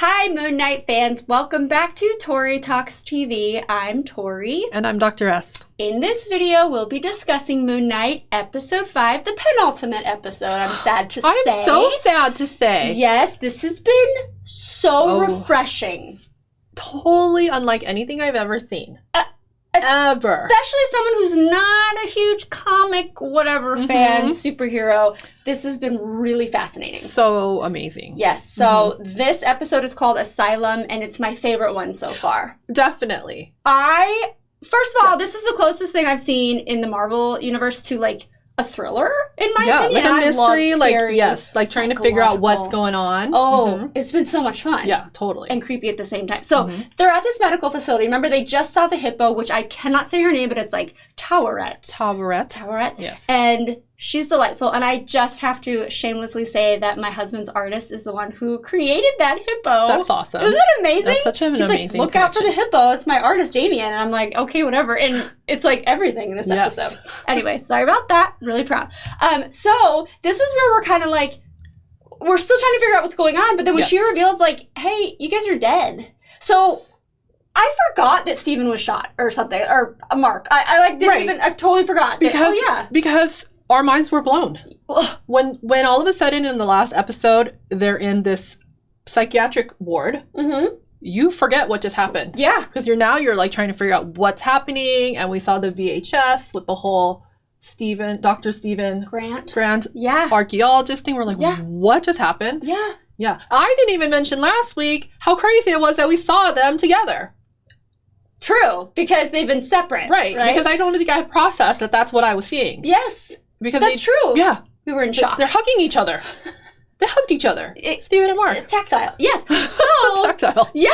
Hi, Moon Knight fans. Welcome back to Tori Talks TV. I'm Tori. And I'm Dr. S. In this video, we'll be discussing Moon Knight, episode 5, the penultimate episode, I'm sad to say. I'm so sad to say. Yes, this has been so refreshing. Totally unlike anything I've ever seen. Ever. Especially someone who's not a huge comic whatever fan, superhero. This has been really fascinating. So amazing. Yes. So this episode is called Asylum, and it's my favorite one so far. Definitely. First of all, this is the closest thing I've seen in the Marvel universe to like a thriller, in my opinion. Like a mystery, like trying to figure out what's going on. Oh, it's been so much fun. Yeah, totally. And creepy at the same time. So they're at this medical facility. Remember, they just saw the hippo, which I cannot say her name, but it's like Towerette. Towerette. Yes. And she's delightful. And I just have to shamelessly say that my husband's artist is the one who created that hippo. That's awesome. Isn't that amazing? That's such an amazing Look out for the hippo. It's my artist, Damien. And I'm like, okay, whatever. And it's like everything in this episode. Anyway, sorry about that. Really proud. So this is where we're kind of like, we're still trying to figure out what's going on. But then when she reveals like, hey, you guys are dead. So I forgot that Steven was shot or something, or Mark. I totally forgot. Because our minds were blown. When all of a sudden in the last episode, they're in this psychiatric ward, you forget what just happened. Yeah. Because you're like trying to figure out what's happening, and we saw the VHS with the whole Dr. Steven Grant archaeologist thing. We're like, what just happened? Yeah. Yeah. I didn't even mention last week how crazy it was that we saw them together. True, because they've been separate. Right? Because I don't think I had processed that that's what I was seeing. Yes. Because that's true. Yeah. We were in shock. They're hugging each other. They hugged each other. Steven and Marc. Tactile. Yes. So tactile. Yeah.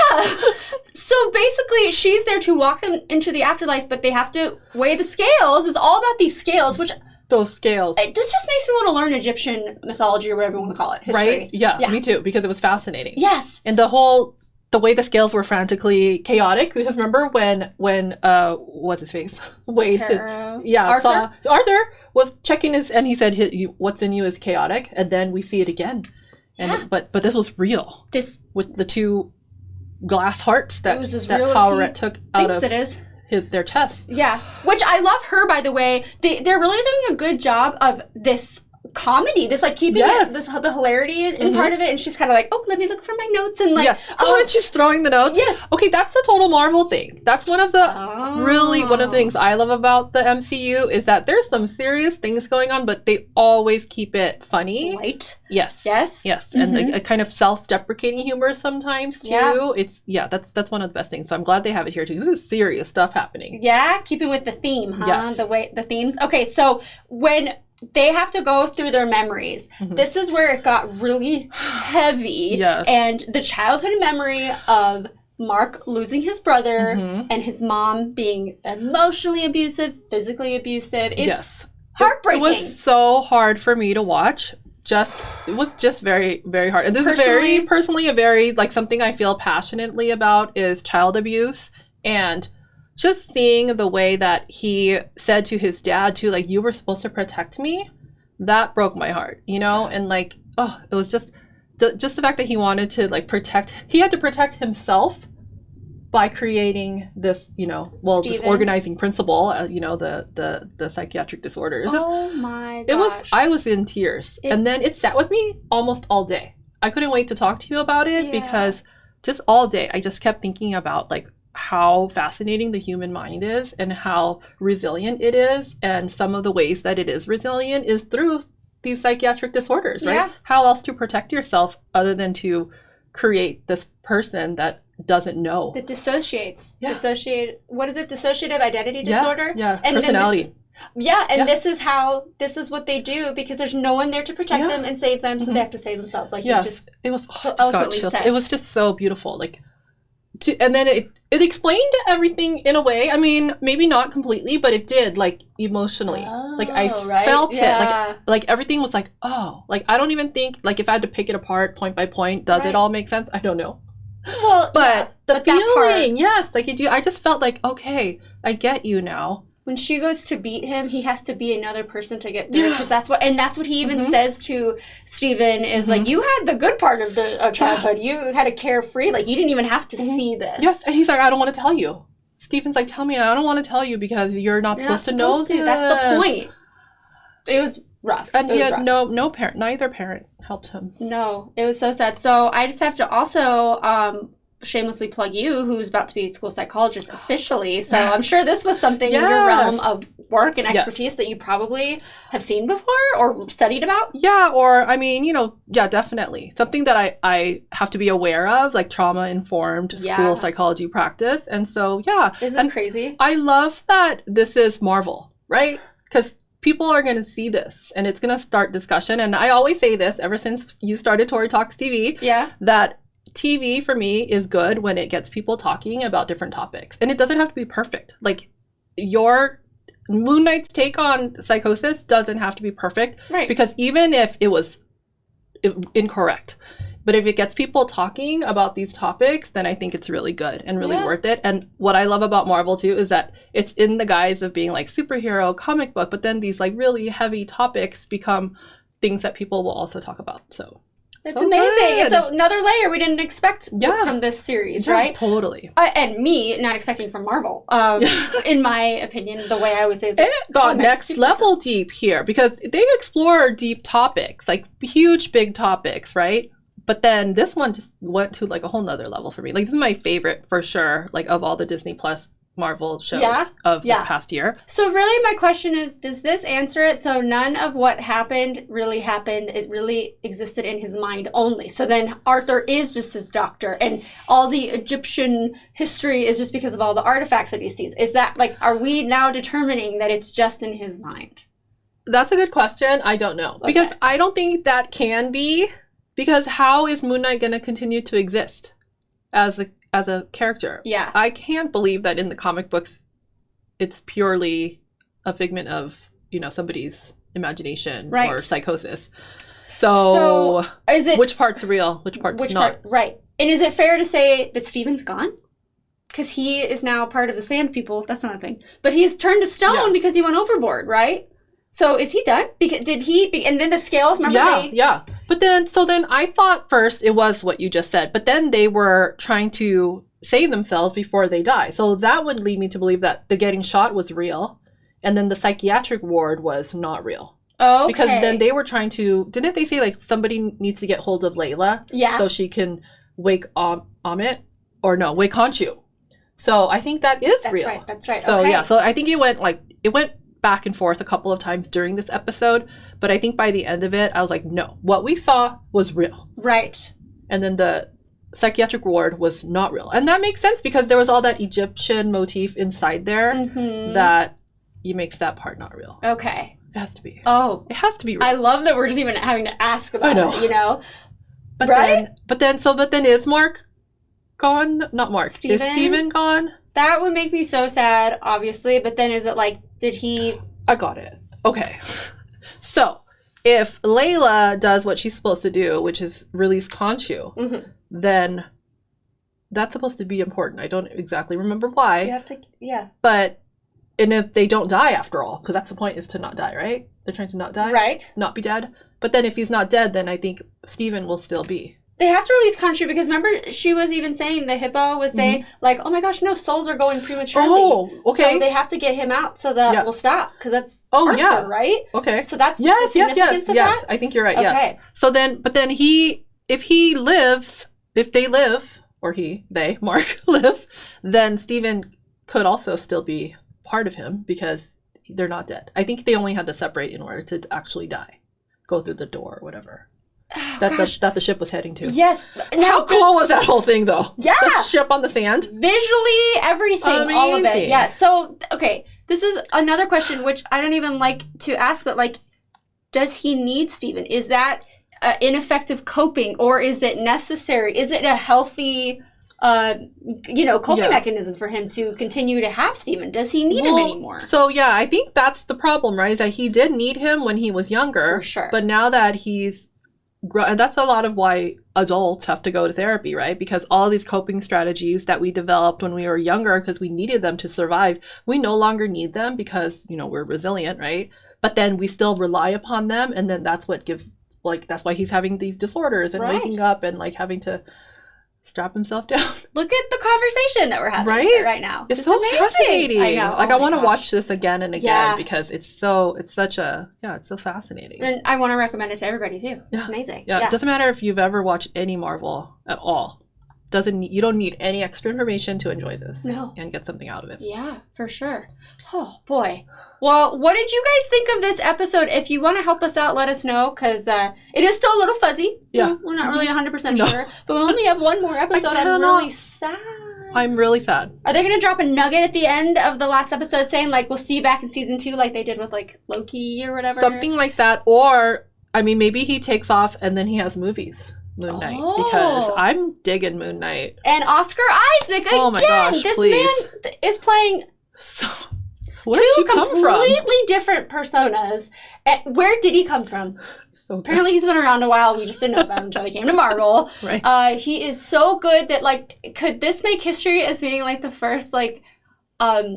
So basically she's there to walk them into the afterlife, but they have to weigh the scales. It's all about these scales, which those scales. This just makes me want to learn Egyptian mythology or whatever you want to call it. History. Right? Yeah, me too, because it was fascinating. Yes. And the way the scales were frantically chaotic, because remember when what's his face? Wade. Harrow. Arthur was checking and he said what's in you is chaotic, and then we see it again. And but this was real. This with the two glass hearts that Towerette took out of their chest. Yeah. Which I love her, by the way. They're really doing a good job of this comedy, this like keeping the hilarity in part of it, and she's kind of like, oh, let me look for my notes, and like and she's throwing the notes. Okay, that's the total Marvel thing. That's one of the one of the things I love about the MCU is that there's some serious things going on, but they always keep it funny, right? Yes, and a kind of self-deprecating humor sometimes too. It's that's one of the best things. So I'm glad they have it here too. This is serious stuff happening. Yeah, keeping with the theme, huh? Yes, the themes. Okay, so when they have to go through their memories. This is where it got really heavy. Yes. And the childhood memory of Marc losing his brother and his mom being emotionally abusive, physically abusive. It's heartbreaking. It was so hard for me to watch. It was just very, very hard. And this is very personally like something I feel passionately about is child abuse, and just seeing the way that he said to his dad too, like, you were supposed to protect me, that broke my heart, and like, it was just the fact that he wanted to like he had to protect himself by creating this, this organizing principle, the psychiatric disorders. Oh my gosh. I was in tears. And then it sat with me almost all day. I couldn't wait to talk to you about it because just all day I just kept thinking about like how fascinating the human mind is and how resilient it is, and some of the ways that it is resilient is through these psychiatric disorders, right? How else to protect yourself other than to create this person that doesn't know, that dissociates. What is it? Dissociative identity disorder. And personality. This is what they do because there's no one there to protect them and save them, so they have to save themselves. Like it was so eloquently said. It was just so beautiful, like. And then it explained everything in a way. I mean, maybe not completely, but it did, like, emotionally. Like, I felt it. Like, everything was like, like, I don't even think, like, if I had to pick it apart point by point, does it all make sense? I don't know. Well, but the feeling, like, I just felt like, okay, I get you now. when she goes to beat him, he has to be another person to get through, because that's what he even says to Steven is like, you had the good part of the childhood. You had a carefree, like you didn't even have to see this. Yes, and he's like, I don't want to tell you. Steven's like, tell me, I don't want to tell you because you're not supposed to know this. That's the point. It was rough. And he had no parent, neither parent helped him. No, it was so sad. So I just have to also shamelessly plug you, who's about to be a school psychologist officially. So I'm sure this was something in your realm of work and expertise that you probably have seen before or studied about. Yeah, or I mean, definitely. Something that I have to be aware of, like trauma-informed school psychology practice. And so, Isn't it crazy? I love that this is Marvel, right? Because people are going to see this and it's going to start discussion. And I always say this ever since you started Tori Talks TV, that TV for me is good when it gets people talking about different topics. And it doesn't have to be perfect. Like your Moon Knight's take on psychosis doesn't have to be perfect. Right. Because even if it was incorrect, but if it gets people talking about these topics, then I think it's really good and really worth it. And what I love about Marvel too is that it's in the guise of being like superhero comic book, but then these like really heavy topics become things that people will also talk about. So it's amazing. Good. It's another layer we didn't expect from this series, right? Totally. And me not expecting from Marvel, in my opinion, the way I would say it got next level deep here because they've explored deep topics, like huge, big topics, right? But then this one just went to like a whole nother level for me. Like this is my favorite for sure, like of all the Disney Plus Marvel shows of this past year. So really my question is, does this answer it? So none of what happened really happened. It really existed in his mind only. So then Arthur is just his doctor and all the Egyptian history is just because of all the artifacts that he sees. Is that like, are we now determining that it's just in his mind? That's a good question. I don't know. Okay. Because I don't think that can be, because how is Moon Knight going to continue to exist as a character? Yeah. I can't believe that in the comic books it's purely a figment of, somebody's imagination or psychosis. So is it which part's real? Which part's not? Right. And is it fair to say that Steven's gone? Because he is now part of the Sand People. That's not a thing. But he's turned to stone because he went overboard, right? So is he done? Because and then the scales, remember? Yeah. But then I thought first it was what you just said, but then they were trying to save themselves before they die. So that would lead me to believe that the getting shot was real, and then the psychiatric ward was not real. Oh, okay. Because then they were trying to, didn't they say like somebody needs to get hold of Layla? Yeah. So she can wake Amit, or no, wake Khonshu. So I think that is real. That's right. So so I think it went back and forth a couple of times during this episode, but I think by the end of it I was like, no, what we saw was real, right? And then the psychiatric ward was not real, and that makes sense because there was all that Egyptian motif inside there that makes that part not real. Okay, it has to be. It has to be real. I love that we're just even having to ask about it, but right? But then is Mark gone? Not Mark. Steven? Is Steven gone? That would make me so sad, obviously, but then is it like, did he... I got it. Okay. So, if Layla does what she's supposed to do, which is release Khonshu, then that's supposed to be important. I don't exactly remember why. You have to, But, and if they don't die after all, because that's the point, is to not die, right? They're trying to not die? Right. Not be dead. But then if he's not dead, then I think Steven will still be. They have to release Khonshu because remember she was even saying, the hippo was saying, like, oh my gosh, no, souls are going prematurely. Oh, okay. So they have to get him out so that we'll stop, because that's Arthur, right? Okay. So that's yes. I think you're right. Okay. Yes. So then, but then if they live, or they, Mark lives, then Steven could also still be part of him because they're not dead. I think they only had to separate in order to actually die, go through the door or whatever. That the ship was heading to. Yes. Now, how cool was that whole thing, though? Yeah. The ship on the sand. Visually, everything. Amazing. All of it. Yeah. So, okay. This is another question, which I don't even like to ask, but like, does he need Steven? Is that ineffective coping, or is it necessary? Is it a healthy, coping mechanism for him to continue to have Steven? Does he need him anymore? So, yeah, I think that's the problem, right? Is that he did need him when he was younger. For sure. But now that he's and that's a lot of why adults have to go to therapy, right? Because all these coping strategies that we developed when we were younger because we needed them to survive, we no longer need them because, you know, we're resilient, right? But then we still rely upon them, and then that's what gives, like, that's why he's having these disorders and waking up and, like, having to strap himself down. Look at the conversation that we're having right now. It's so amazing. fascinating. I know. Like, I want to watch this again and again because it's so fascinating. And I want to recommend it to everybody too. It's amazing. Yeah, it doesn't matter if you've ever watched any Marvel at all. You don't need any extra information to enjoy this and get something out of it. Yeah, for sure. Oh, boy. Well, what did you guys think of this episode? If you want to help us out, let us know, because it is still a little fuzzy. Yeah. We're not really 100% sure. But we only have one more episode. I'm really sad. I'm really sad. Are they going to drop a nugget at the end of the last episode saying, like, we'll see you back in season 2 like they did with, like, Loki or whatever? Something like that. Or, I mean, maybe he takes off and then he has movies. Moon Knight, because I'm digging Moon Knight. And Oscar Isaac again. Oh my gosh, this please. man is playing where did you come from? Completely different personas. Where did he come from? So apparently he's been around a while. We just didn't know about him until he came to Marvel. Right. He is so good that, like, could this make history as being, like, the first, like,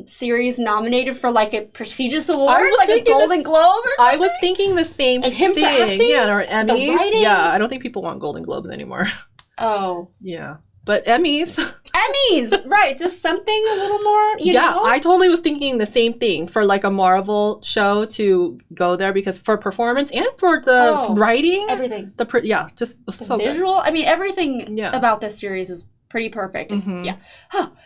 series nominated for, like, a prestigious award, like a Golden Globe or something? I was thinking the same thing. Him for acting? Yeah, or Emmys. Yeah, I don't think people want Golden Globes anymore. Oh. Yeah. But Emmys. Emmys, right. Just something a little more, you know? Yeah, I totally was thinking the same thing for, like, a Marvel show to go there, because for performance and for the writing. Everything. Just the so visual. Good. I mean, everything about this series is pretty perfect. Mm-hmm. Yeah.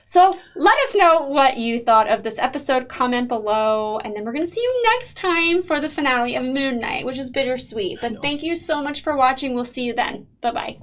So let us know what you thought of this episode. Comment below. And then we're going to see you next time for the finale of Moon Knight, which is bittersweet. But thank you so much for watching. We'll see you then. Bye-bye.